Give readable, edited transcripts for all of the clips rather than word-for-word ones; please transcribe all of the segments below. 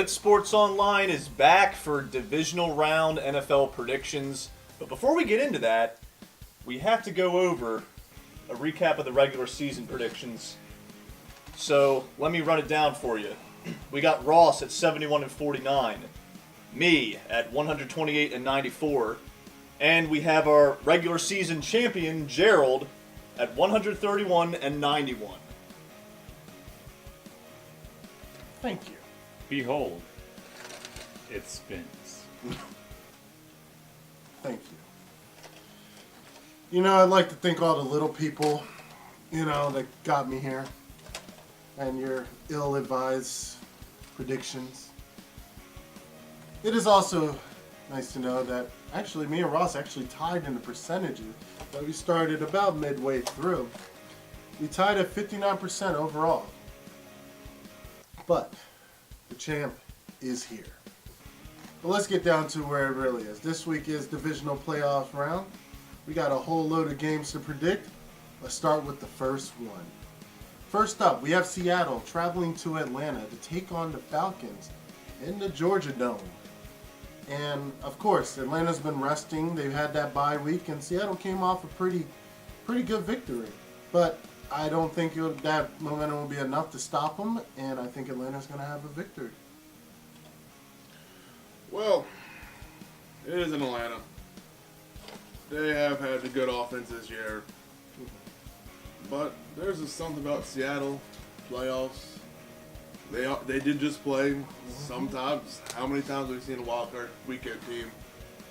Lit Sports Online is back for divisional round NFL predictions. But before we get into that, we have to go over a recap of the regular season predictions. So let me run it down for you. We got Ross at 71-49, me at 128-94, and we have our regular season champion Gerald at 131-91. Thank you. Behold, it spins. Thank you. You know, I'd like to thank all the little people, that got me here. And your ill-advised predictions. It is also nice to know that actually me and Ross actually tied in the percentages that we started about midway through. We tied at 59% overall. But the champ is here. But let's get down to where it really is. This week is divisional playoff round. We got a whole load of games to predict. Let's start with the first one. First up, we have Seattle traveling to Atlanta to take on the Falcons in the Georgia Dome. And of course, Atlanta's been resting. They've had that bye week, and Seattle came off a pretty good victory. But I don't think that momentum will be enough to stop them, and I think Atlanta's going to have a victory. Well, it is in Atlanta. They have had a good offense this year. But there's just something about Seattle playoffs. They did just play. Sometimes, how many times have we seen a wildcard weekend team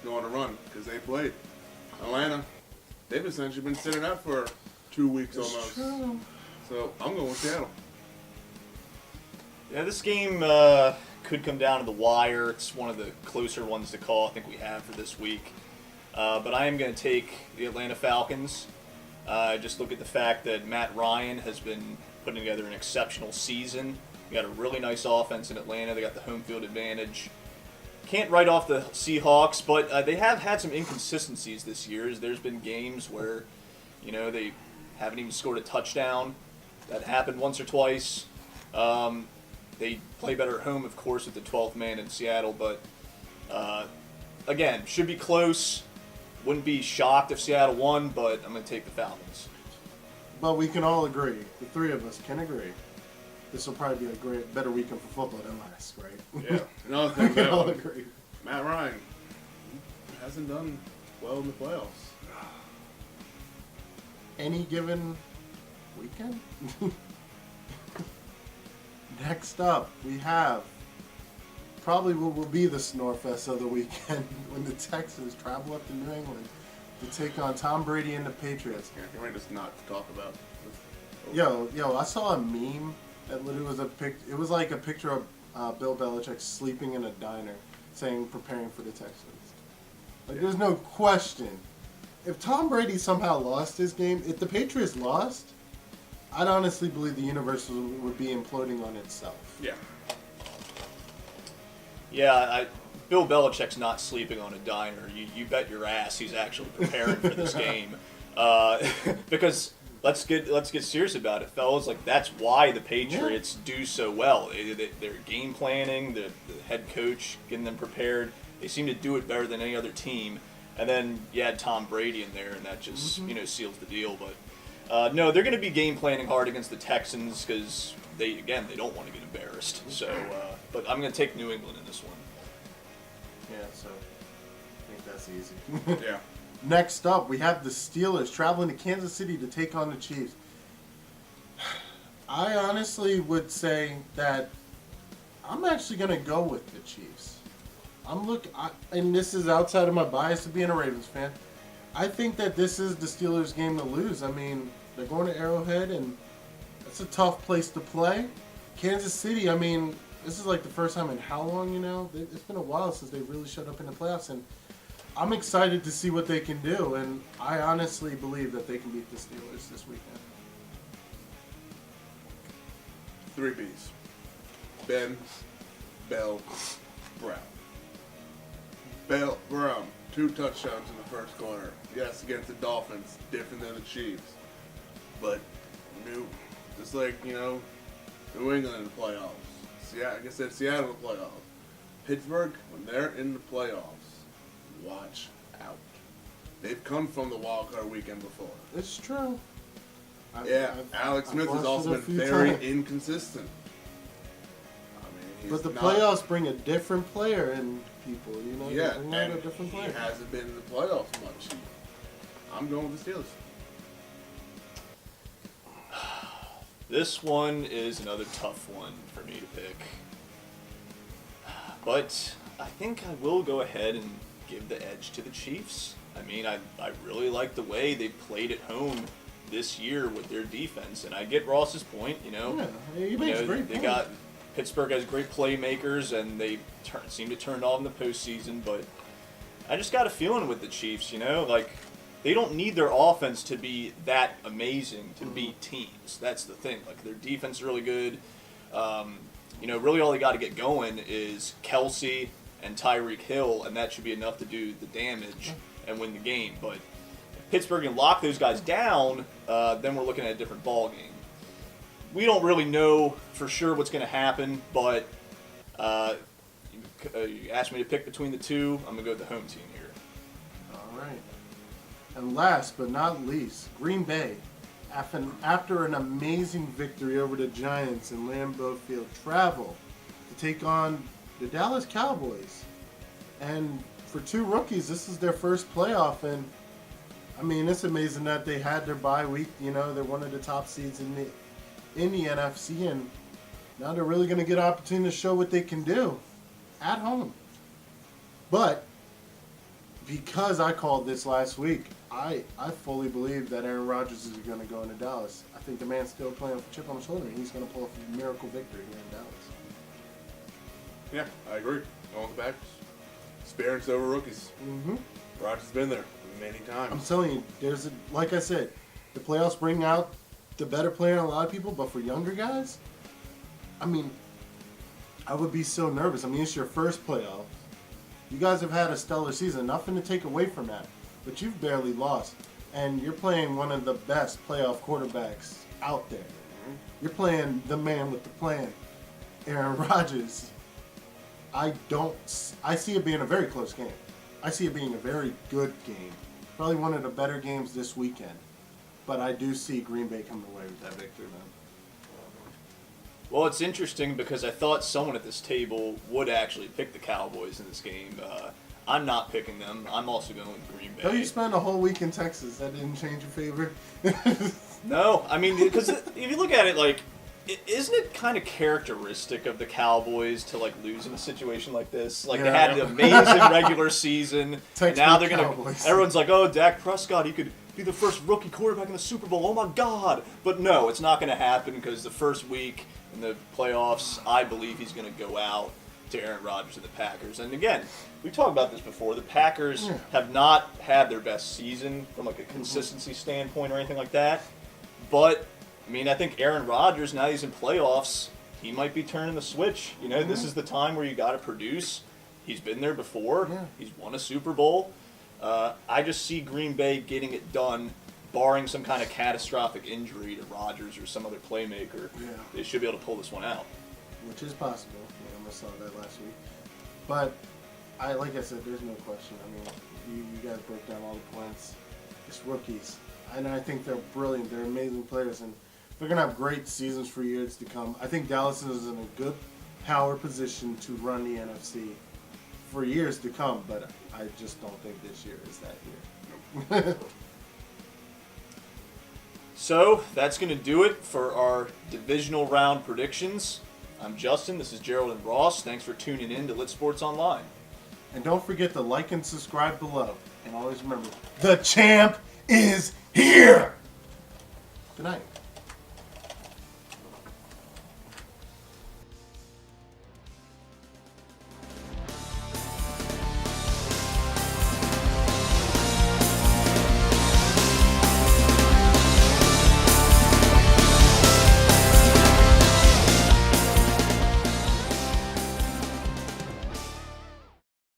go on a run? Because they played. Atlanta, they've essentially been sitting out for 2 weeks almost. True. So I'm going with Seattle. Yeah, this game could come down to the wire. It's one of the closer ones to call I think we have for this week. But I am going to take the Atlanta Falcons. Just look at the fact that Matt Ryan has been putting together an exceptional season. They got a really nice offense in Atlanta. They got the home field advantage. Can't write off the Seahawks, but they have had some inconsistencies this year. There's been games where, they haven't even scored a touchdown. That happened once or twice. They play better at home, of course, with the 12th man in Seattle, but again, should be close. Wouldn't be shocked if Seattle won, but I'm going to take the Falcons. But we can all agree, the three of us can agree, this will probably be a better weekend for football than last, right? Yeah. Another We thing, can all though, agree. Matt Ryan hasn't done well in the playoffs. Any given weekend? Next up, we have probably what will be the Snorefest of the weekend when the Texans travel up to New England to take on Tom Brady and the Patriots. Yeah, can we just not talk about this? Yo, I saw a meme that literally was it was like a picture of Bill Belichick sleeping in a diner saying preparing for the Texans. Like, there's no question. If Tom Brady somehow lost his game, if the Patriots lost, I'd honestly believe the universe would be imploding on itself. Yeah. Yeah, Bill Belichick's not sleeping on a diner. You bet your ass he's actually preparing for this game. Because let's get serious about it, fellas. Like, that's why the Patriots do so well. They're game planning, the head coach getting them prepared. They seem to do it better than any other team. And then you add Tom Brady in there, and that just seals the deal. But no, they're going to be game planning hard against the Texans because they don't want to get embarrassed. So, but I'm going to take New England in this one. Yeah, so I think that's easy. Yeah. Next up, we have the Steelers traveling to Kansas City to take on the Chiefs. I honestly would say that I'm actually going to go with the Chiefs. And this is outside of my bias of being a Ravens fan. I think that this is the Steelers' game to lose. I mean, they're going to Arrowhead, and it's a tough place to play. Kansas City, I mean, this is like the first time in how long, It's been a while since they really showed up in the playoffs, and I'm excited to see what they can do, and I honestly believe that they can beat the Steelers this weekend. 3 Bs. Ben, Bell, Brown. Brown, 2 touchdowns in the first quarter. Yes, against the Dolphins, different than the Chiefs. But, just like, New England in the playoffs. Like I said, Seattle in the playoffs. Pittsburgh, when they're in the playoffs, watch out. They've come from the wild card weekend before. It's true. Alex Smith has watched also it a been few very times. inconsistent. I mean, he's But the not- playoffs bring a different player in people, you know? Yeah, They bring out and a different player. he hasn't been in the playoffs much. I'm going with the Steelers. This one is another tough one for me to pick. But I think I will go ahead and give the edge to the Chiefs. I mean, I really like the way they played at home this year with their defense. And I get Ross's point, you know. Yeah, he makes great they points. got Pittsburgh has great playmakers, and they seem to turn it off in the postseason. But I just got a feeling with the Chiefs, you know, like they don't need their offense to be that amazing to beat teams. That's the thing. Like their defense is really good. You know, really all they got to get going is Kelsey and Tyreek Hill, and that should be enough to do the damage and win the game. But if Pittsburgh can lock those guys down, then we're looking at a different ball game. We don't really know for sure what's going to happen, but you asked me to pick between the two. I'm going to go with the home team here. All right. And last but not least, Green Bay. After an amazing victory over the Giants in Lambeau Field, travel to take on the Dallas Cowboys. And for two rookies, this is their first playoff. And, I mean, it's amazing that they had their bye week. You know, they're one of the top seeds in the NFC. And now they're really going to get an opportunity to show what they can do at home. But because I called this last week, I fully believe that Aaron Rodgers is going to go into Dallas. I think the man's still playing with a chip on his shoulder, and he's going to pull off a miracle victory here in Dallas. Yeah, I agree. Going with the Packers. Experience over rookies. Mm-hmm. Rodgers has been there many I'm times. telling you, like I said, the playoffs bring out the better player in a lot of people, but for younger guys, I mean, I would be so nervous. I mean, it's your first playoff. You guys have had a stellar season. Nothing to take away from that. But you've barely lost. And you're playing one of the best playoff quarterbacks out there. You're playing the man with the plan, Aaron Rodgers. I see it being a very close game. I see it being a very good game. Probably one of the better games this weekend. But I do see Green Bay coming away with that victory, man. Well, it's interesting because I thought someone at this table would actually pick the Cowboys in this game. I'm not picking them. I'm also going with Green Bay. Oh, you spent a whole week in Texas. That didn't change your favor? No, I mean, because if you look at it, like, isn't it kind of characteristic of the Cowboys to, like, lose in a situation like this? Like, they had an amazing regular season, and now they're going Cowboys. to... Everyone's like, oh, Dak Prescott, he could be the first rookie quarterback in the Super Bowl. Oh, my God. But no, it's not going to happen because the first week in the playoffs, I believe he's going to go out to Aaron Rodgers and the Packers. And again, we talked about this before. The Packers have not had their best season from like a consistency standpoint or anything like that. But I mean, I think Aaron Rodgers, now he's in playoffs, he might be turning the switch. You know, this is the time where you got to produce. He's been there before. Yeah. He's won a Super Bowl. I just see Green Bay getting it done, barring some kind of catastrophic injury to Rodgers or some other playmaker. Yeah. They should be able to pull this one out. Which is possible. I saw that last week. But, like I said, there's no question. I mean, you guys broke down all the points. It's rookies. And I think they're brilliant. They're amazing players. And they're going to have great seasons for years to come. I think Dallas is in a good power position to run the NFC for years to come. But I just don't think this year is that year. So, that's going to do it for our divisional round predictions. I'm Justin. This is Gerald and Ross. Thanks for tuning in to Lit Sports Online. And don't forget to like and subscribe below. And always remember, the champ is here! Good night.